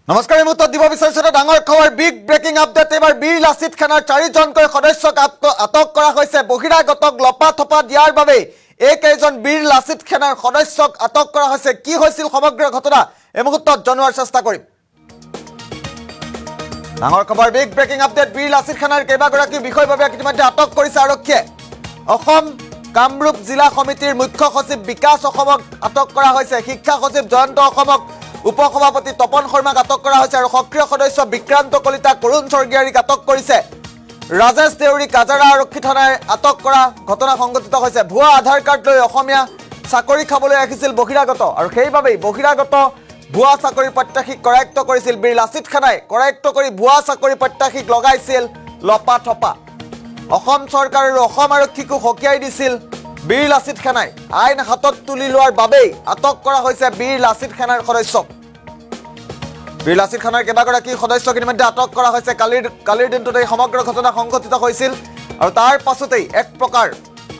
নমস্কাৰ এই মুহূৰ্তত দিব বিচাৰিছো এটা ডাঙৰ খবৰ বিগ ব্ৰেকিং আপডেট এবাৰ বীৰ লাচিত খানাৰ 4জনকৈ সদস্যক আটক কৰা হৈছে বহিৰাগতক লপাথপা দিয়াৰ বাবে এইকেইজন বীৰ লাচিত খানাৰ সদস্যক আটক কৰা হৈছে কি হৈছিল সমগ্ৰ ঘটনা এই মুহূৰ্তত জনোৱাৰ চেষ্টা কৰিম ডাঙৰ খবৰ বিগ ব্ৰেকিং আপডেট বীৰ লাচিত খানাৰ কেইবাগৰাকী বিষয়ববীয়াক ইতিমধ্যে আটক কৰিছে আৰক্ষীয়ে অসম কামৰূপ জিলা সমিতিৰ মুখ্য সচিব বিকাশ অসমক আটক কৰা হৈছে শিক্ষা সচিব জয়ন্ত অসমক উপসভাপতি তপন শৰ্মাক আটক কৰা হৈছে আৰু সক্ৰিয় সদস্য বিক্ৰান্ত কলিতা কৰুণ স্বৰ্গীয়াৰীক আটক কৰিছে ৰাজেশ দেউৰী কাজাৰা আৰক্ষী থানাৰ আটক কৰা ঘটনা সংঘটিত হৈছে ভুৱা আধাৰ কাৰ্ড লৈ অসমীয়া চাকৰি খাবলৈ আহিছিল বহিৰাগত আৰু সেইবাবেই বহিৰাগত ভুৱা চাকৰি প্ৰত্যাশীক কৰায়ত্ব কৰিছিল বীৰ লাচিত খানাই কৰায়ত্ব কৰি ভুৱা চাকৰি প্ৰত্যাশীক লগাইছিল লপাথপা অসম চৰকাৰ আৰু অসম আৰক্ষীকো হকিয়াই দিছিল বীৰ লাচিত খানাই আইন হাতত তুলি লোৱাৰ বাবেই আটক কৰা হৈছে বীৰ লাচিত খানাৰ সদস্যক বীৰ লাচিত খানাৰ কেইবাগৰাকী সদস্যক ইতিমধ্যে আটক কৰা হৈছে কালিৰ দিনটোতে সমগ্ৰ ঘটনা সংঘটিত হৈছিল আৰু তাৰ পাছতেই এক প্ৰকাৰ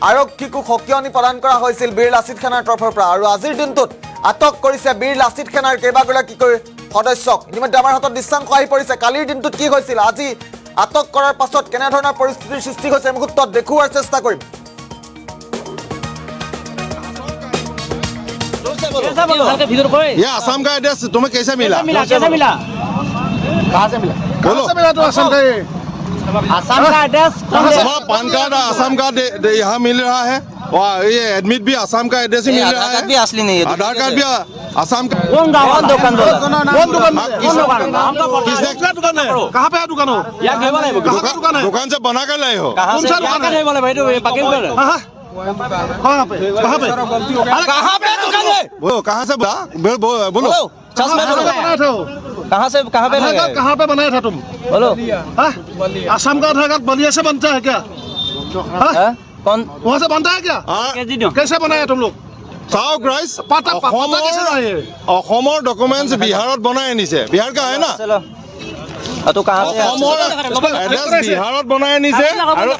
আৰক্ষীকো হকিয়নি প্ৰদান কৰা হৈছিল বীৰ লাচিত খানাৰ তৰফৰ পৰা আৰু আজিৰ দিনটোত আটক কৰিছে বীৰ লাচিত খানাৰ কেইবাগৰাকীকৈ সদস্যক ইতিমধ্যে আমাৰ হাতত দৃশ্যাংশ আহি পৰিছে কালিৰ দিনটোত কি হৈছিল আজি আটক কৰাৰ পাছত কেনে ধৰণৰ পৰিস্থিতিৰ সৃষ্টি হৈছে মুহূৰ্তত দেখুৱাৰ চেষ্টা কৰিম ये असम का एड्रेस तुम्हें कैसे मिला? कैसे मिला? कहाँ से मिला? बोलो। कहाँ से मिला तो असम का ये? असम का एड्रेस? पान कार्ड असम का यहाँ मिल रहा है और ये एडमिट भी असम का एड्रेस ही मिल रहा है भी असली नहीं है आधार कार्ड भी असम का कौन दुकान कहाँ पे है दुकान हो? दुकान से बना कर लाए हो कौन सा दुकान है? कहाँ पे कहाँ पे दुकान है? बोलो कहाँ से बोलो कहाँ पे बनाया था तुम? बोलो असम का आधार कार्ड बलिया से बनता है क्या? कौन वहाँ से बनता है क्या? कैसे बनाया तुम लोग? চাওক ৰাইজ অসমৰ ডকুমেণ্টছ বিহাৰত বনাই আনিছে বিহাৰ কা হয় না तो कहाँ से एड्रेस बिहारत बनाई आनिছে আৰু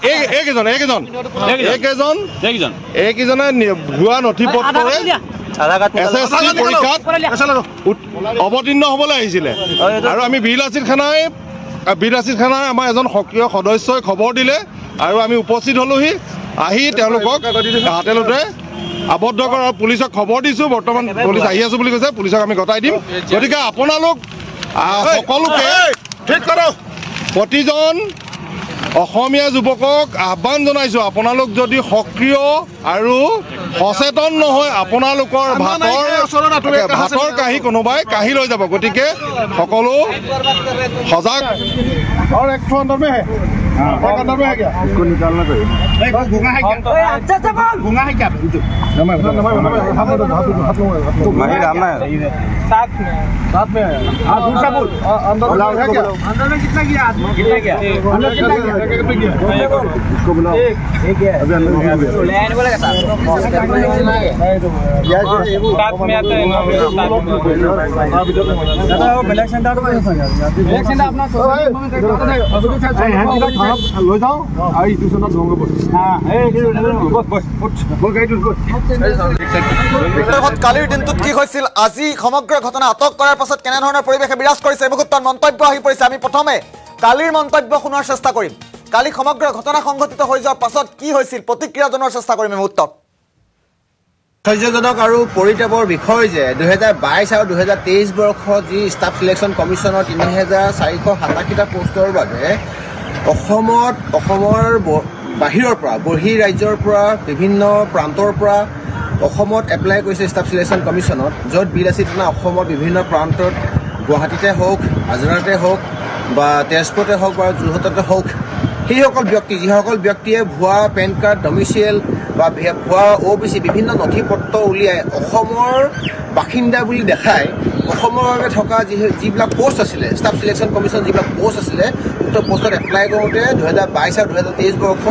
এইকেইজনে ভুৱা নথি পত্ৰৰে এছএছচি পৰীক্ষাত অৱতীৰ্ণ হ'বলৈ আহিছিলে আৰু আমি বীৰ লাচিত খানাই আমাৰ এজন সক্ৰিয় সদস্যই খবৰ দিলে আৰু আমি উপস্থিত হলোহি আহি তেওঁলোকক হাতেলতে আবদ্ধ কৰাৰ পুলিচক খবৰ দিছো বৰ্তমান পুলিচ আহি আছে বুলি কৈছে পুলিচক আমি গতাই দিম গতিকে আপোনালোক সকলোকে ঠিক কৰক প্ৰতিজন অসমীয়া যুৱকক আহ্বান জনাইছো আপোনালোক যদি সক্ৰিয় আৰু সচেতন নহয় আপোনালোকৰ ভাতৰ কাহি কোনোবাই কাহি লৈ যাব গতিকে সকলো সজাগ और एक ठो अंदर में है अंदर में है क्या इसको निकालना चाहिए नहीं गुंगा है क्या अच्छा से बोल गुंगा है क्या नहीं डालना है साथ में हां दूसरा बोल अंदर है क्या अंदर में कितना गया अंदर कितना गया इसको बुलाओ एक है अभी अंदर लाइन बोलेगा साहब साथ में आता है दादा वो इलेक्शन डाल इलेक्शन अपना লৈ যাও আৰু ইটিউশনত ধংগ পড়ে কালিৰ দিনটোত কি হৈছিল আজি সমগ্ৰ ঘটনা আটক কৰাৰ পাছত কেনে ধৰণৰ পৰিৱেশে বিৰাজ কৰিছে মুহূৰ্তত মন্তব্য আহি পৰিছে আমি প্ৰথমে কালিৰ মন্তব্য শুনাৰ চেষ্টা কৰিম কালি সমগ্ৰ ঘটনা সংঘটিত হৈ যোৱাৰ পাছত কি হৈছিল প্ৰতিক্ৰিয়া জনোৱাৰ চেষ্টা কৰিম মুহূৰ্তত আশ্চৰ্যজনক আৰু পৰিতাপৰ বিষয় যে 2022 আৰু 2023 বৰ্ষত যি ষ্টাফ সিলেকশ্যন কমিশ্যনৰ 3487টা পোষ্টৰ বাবে অসমৰ বাহিৰৰ পৰা ৰাজ্যৰ পৰা বিভিন্ন প্ৰান্তৰ পৰা অসমত এপ্লাই কৰিছে ষ্টাফ সিলেকশ্যন কমিশ্যনত য'ত বীৰ লাচিত খানা অসমৰ বিভিন্ন প্ৰান্তত গুৱাহাটীতে হওক আজৰাতে হওক বা তেজপুৰতে হওক বা যোৰহাটতে হওক সেইসকল ব্যক্তি যিসকল ব্যক্তিয়ে ভুৱা পেন কাৰ্ড ডমিচিয়েল বা ভুৱা OBC বিভিন্ন নথি পত্ৰ উলিয়াই অসমৰ বাসিন্দা বুলি দেখায় অসমৰ বাবে থকা যিবিলাক পোষ্ট আছিলে ষ্টাফ সিলেকশ্যন কমিশ্যন যিবিলাক পোষ্ট আছিলে উক্ত পোষ্টত এপ্লাই কৰোঁতে 2022 আৰু 2023 বৰ্ষ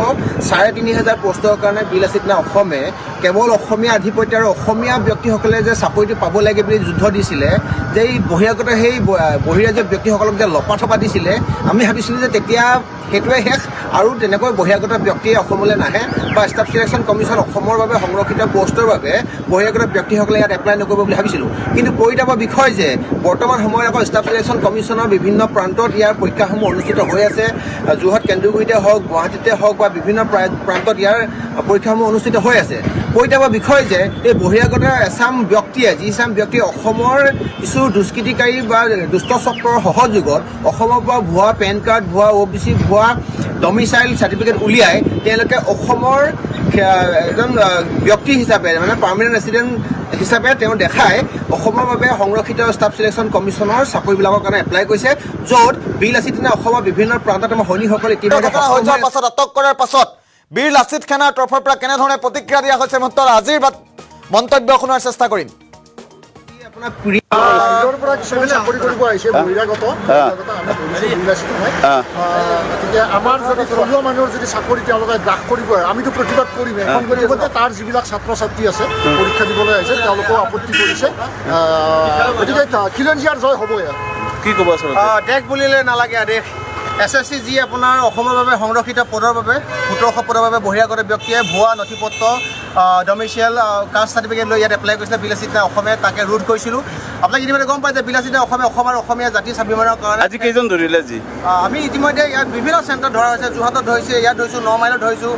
3500 পোষ্টৰ কাৰণে বীৰ লাচিত খানা অসমে কেৱল অসমীয়া আধিপত্য আৰু অসমীয়া ব্যক্তিসকলে যে চাকৰিটো পাব লাগে বুলি যুদ্ধ দিছিলে যে এই বহিৰাগত সেই বহিৰাজ্যৰ ব্যক্তিসকলক যে লপাথপা দিছিলে আমি ভাবিছিলোঁ যে তেতিয়া সেইটোৱে শেষ আৰু তেনেকৈ বহিৰাগত ব্যক্তিয়ে অসমলৈ নাহে বা ষ্টাফ চিলেকশ্যন কমিশ্যন অসমৰ বাবে সংৰক্ষিত পষ্টৰ বাবে বহিৰাগত ব্যক্তিসকলে ইয়াত এপ্লাই নকৰিব বুলি ভাবিছিলোঁ কিন্তু পৰিতাপৰ বিষয় যে বৰ্তমান সময়ত আকৌ ষ্টাফ চিলেকশ্যন কমিশ্যনৰ বিভিন্ন প্ৰান্তত ইয়াৰ পৰীক্ষাসমূহ অনুষ্ঠিত হৈ আছে যোৰহাট কেন্দ্ৰগুৰিতে হওক গুৱাহাটীতে হওক বা বিভিন্ন প্ৰান্তত ইয়াৰ পৰীক্ষাসমূহ অনুষ্ঠিত হৈ আছে পৰিতাপৰ বিষয় যে এই বহিৰাগত এচাম ব্যক্তিয়ে যিচাম ব্যক্তিয়ে অসমৰ কিছু দুষ্কৃতিকাৰী বা দুষ্ট চক্ৰৰ সহযোগত অসমৰ পৰা ভুৱা পেন কাৰ্ড ভুৱা OBC ভুৱা ডমিচাইল চাৰ্টিফিকেট উলিয়াই তেওঁলোকে অসমৰ এজন ব্যক্তি হিচাপে মানে পাৰ্মানেণ্ট ৰেচিডেণ্ট হিচাপে তেওঁ দেখাই অসমৰ বাবে সংৰক্ষিত ষ্টাফ চিলেকশ্যন কমিশ্যনৰ চাকৰিবিলাকৰ কাৰণে এপ্লাই কৰিছে য'ত বীৰ লাচিত সেনা অসমৰ বিভিন্ন প্ৰান্তত আমাৰ সৈনিকসকলে ইতিমধ্যে আটক কৰাৰ পাছত বীৰ লাচিত সেনাৰ তৰফৰ পৰা কেনেধৰণে প্ৰতিক্ৰিয়া দিয়া হৈছে মুহূৰ্তত আজিৰ মন্তব্য শুনাৰ চেষ্টা কৰিম আমাৰ যদি থলুৱা মানুহৰ যদি চাকৰি তেওঁলোকে গ্ৰাস কৰিব আমিতো প্ৰতিবাদ কৰিম তাৰ যিবিলাক ছাত্ৰ ছাত্ৰী আছে পৰীক্ষা দিবলৈ আহিছে তেওঁলোকেও আপত্তি কৰিছে গতিকে খিলঞ্জীয়াৰ জয় হ'বই কি ক'ব দেশ বুলিলে নালাগে দেশ SSC যি আপোনাৰ অসমৰ বাবে সংৰক্ষিত পদৰ বাবে 1700 পদৰ বাবে বহিৰাগত ব্যক্তিয়ে ভুৱা নথিপত্ৰ ডমিচিয়েল কাষ্ট চাৰ্টিফিকেট লৈ ইয়াত এপ্লাই কৰিছিলে বীৰ লাচিত সেনা অসমে তাকে ৰোধ কৰিছিলোঁ আপোনাক ইতিমধ্যে গম পায় যে বীৰ লাচিত সেনা অসমৰ অসমীয়া জাতি স্বাভিমানৰ কাৰণে আজি কেইজন ধৰিলে যি আমি ইতিমধ্যে ইয়াত বিভিন্ন চেণ্টাৰত ধৰা হৈছে যোৰহাটত ধৰিছে ইয়াত ধৰিছোঁ 9 মাইলত ধৰিছোঁ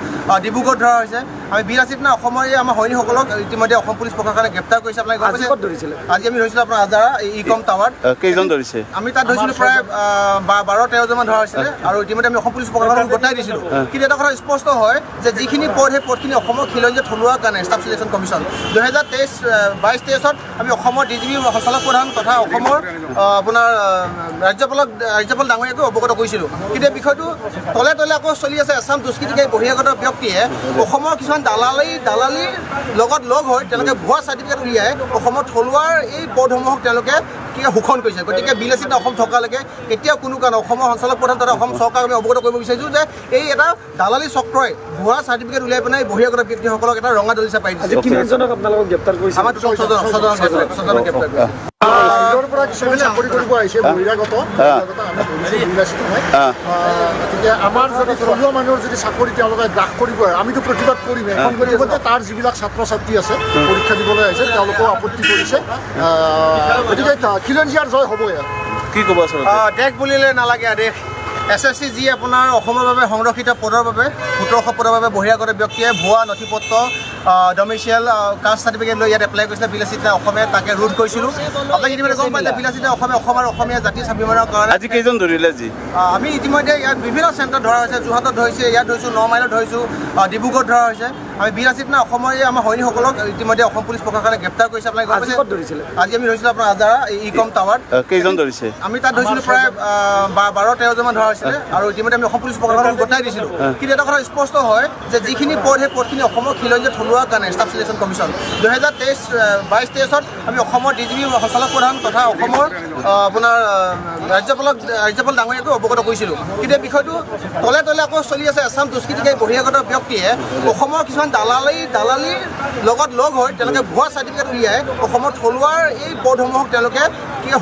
ডিব্ৰুগড়ত ধৰা হৈছে আমি বীৰ লাচিত সেনা অসমৰ আমাৰ সৈনিকসকলক ইতিমধ্যে অসম পুলিচ প্ৰশাসনে গ্ৰেপ্তাৰ কৰিছে আপোনাক গম পাইছে আজি আমি ধৰিছিলোঁ আপোনাৰ আজাৰা ইকম টাৱাৰত কেইজন ধৰিছে আমি তাত ধৰিছিলোঁ প্ৰায় 12-13জন ধৰা হৈছিলে আৰু ইতিমধ্যে আমি অসম পুলিচ প্ৰশাসনক গতাই দিছিলোঁ কিন্তু এটা কথা স্পষ্ট হয় যে যিখিনি পদ সেই পদখিনি অসমৰ খিলঞ্জীয়া থলুৱা কাৰণে ষ্টাফ চিলেকশ্যন কমিশ্যন 2022-23ত আমি অসমৰ DGP সঞ্চালক প্ৰধান তথা অসমৰ আপোনাৰ ৰাজ্যপাল ডাঙৰীয়াকো অৱগত কৰিছিলোঁ কিন্তু এই বিষয়টো তলে তলে আকৌ চলি আছে এছাম দুষ্কৃতিকাৰী বহিৰাগত ব্যক্তিয়ে অসমৰ কিছুমান দালালীৰ লগত লগ হৈ তেওঁলোকে ভুৱা চাৰ্টিফিকেট উলিয়াই অসমৰ থলুৱাৰ এই পদসমূহক তেওঁলোকে শোষণ কৰিছে গতিকে বীৰ লাচিত অসম থকালৈকে কেতিয়াও কোনো কাৰণ অসমৰ সঞ্চালক প্ৰধান তথা অসম চৰকাৰক আমি অৱগত কৰিব বিচাৰিছোঁ যে এই এটা দালালী চক্ৰই ভুৱা চাৰ্টিফিকেট উলিয়াই পিনে বহিৰাগত ব্যক্তিসকলক এটা ৰঙা দলিচা পাই দিছে আমাৰ 6জনক গ্ৰেপ্তাৰ কৰিছে পৰা কিছুমান চাকৰি কৰিব আহিছে বহিৰাগত গতিকে আমাৰ যদি থলুৱা মানুহৰ যদি চাকৰি তেওঁলোকে গ্ৰাস কৰিব আমিতো প্ৰতিবাদ কৰিম তাৰ যিবিলাক ছাত্ৰ ছাত্ৰী আছে পৰীক্ষা দিবলৈ আহিছে তেওঁলোকেও আপত্তি কৰিছে গতিকে খিলঞ্জীয়াৰ জয় হ'বই কি ক'ব দেশ বুলিলে নালাগে দেশ SSC যি আপোনাৰ অসমৰ বাবে সংৰক্ষিত পদৰ বাবে 1700 পদৰ বাবে বহিৰাগত ব্যক্তিয়ে ভুৱা নথিপত্ৰ ডমিচিয়েল কাষ্ট চাৰ্টিফিকেট লৈ ইয়াত এপ্লাই কৰিছিলে বীৰ লাচিত সেনা অসমে তাকে ৰোধ কৰিছিলোঁ আপোনাক ইতিমধ্যে গম পায় যে বীৰ লাচিত সেনা অসমীয়া জাতি স্বাভিমানৰ কাৰণে আজি কেইজন ধৰিলে যি আমি ইতিমধ্যে ইয়াত বিভিন্ন চেণ্টাৰত ধৰা হৈছে যোৰহাটত ধৰিছে ইয়াত ধৰিছোঁ 9 মাইলত ধৰিছোঁ ডিব্ৰুগড়ত ধৰা হৈছে আমি বীৰ লাচিত সেনা অসমৰ আমাৰ সৈনিকসকলক ইতিমধ্যে অসম পুলিচ প্ৰশাসনে গ্ৰেপ্তাৰ কৰিছে আপোনাক গম পাইছে আজি আমি ধৰিছিলোঁ আপোনাৰ আজাৰা ইকম টাৱাৰত কেইজন ধৰিছে আমি তাত ধৰিছিলোঁ প্ৰায় 12-13জন ধৰা হৈছিলে আৰু ইতিমধ্যে আমি অসম পুলিচ প্ৰশাসনক গতাই দিছিলোঁ কিন্তু এটা কথা স্পষ্ট হয় যে যিখিনি পদ সেই পদখিনি অসমৰ খিলঞ্জীয়া থলুৱা কাৰণে ষ্টাফ চিলেকশ্যন কমিশ্যন 2022-23ত আমি অসমৰ DGP সঞ্চালক প্ৰধান তথা অসমৰ আপোনাৰ ৰাজ্যপাল ডাঙৰীয়াকো অৱগত কৰিছিলোঁ কিন্তু এই বিষয়টো তলে তলে আকৌ চলি আছে এছাম দুষ্কৃতিকাৰী বহিৰাগত ব্যক্তিয়ে অসমৰ কিছুমান দালালীৰ লগত লগ হৈ তেওঁলোকে ভুৱা চাৰ্টিফিকেট উলিয়াই অসমৰ থলুৱাৰ এই পদসমূহক তেওঁলোকে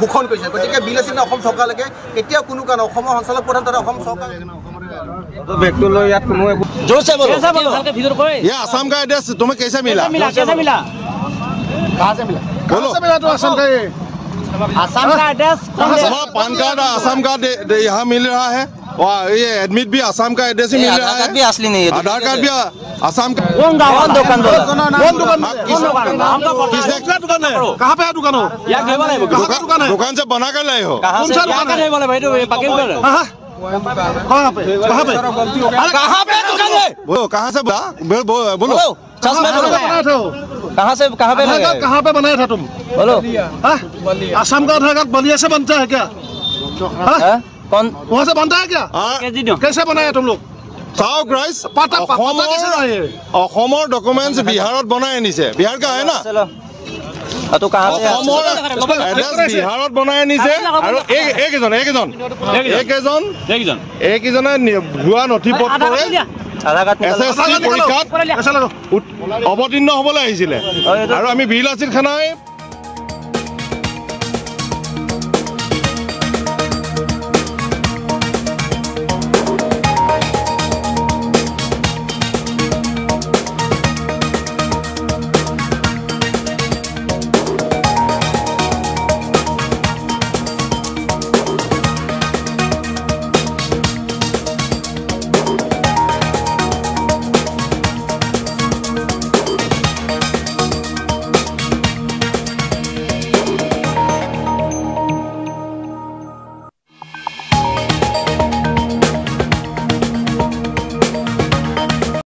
শোষণ কৰিছে গতিকে বীৰ লাচিত অসম থকালৈকে কেতিয়াও কোনো কাৰণ অসমৰ সঞ্চালক প্ৰধান তথা অসম চৰকাৰ ये आसाम का एड्रेस तुम्हें कैसे मिला कहाँ से मिला तो असम का ये आसाम का एड्रेस हमारा पान कार्ड आसाम का यहाँ मिल रहा है और ये एडमिट भी आसाम का एड्रेस ही मिल रहा है भी असली नहीं है आधार कार्ड भी आसाम का कौन दुकान कहाँ पे है दुकान हो दुकान से बना कर लाए हो कहाँ पे दुकान है बोलो कहाँ से बोलो कहाँ पे बनाया था तुम बोलो आसाम का आधार कार्ड बलिया से बनता है क्या कौन वहाँ से बनता है क्या कैसे बनाया तुम लोग চাওক ৰাইজ অসমৰ ডকুমেণ্টছ বিহাৰত বনাই আনিছে বিহাৰ কা হয় না तो कहाँ से অসমৰ এড্ৰেছ বিহাৰত বনাই আনিছে আৰু এইকেইজনে ভুৱা নথিপত্ৰৰে SSC পৰীক্ষাত অৱতীৰ্ণ হ'বলৈ আহিছিলে আৰু আমি বীৰ লাচিত সেনাই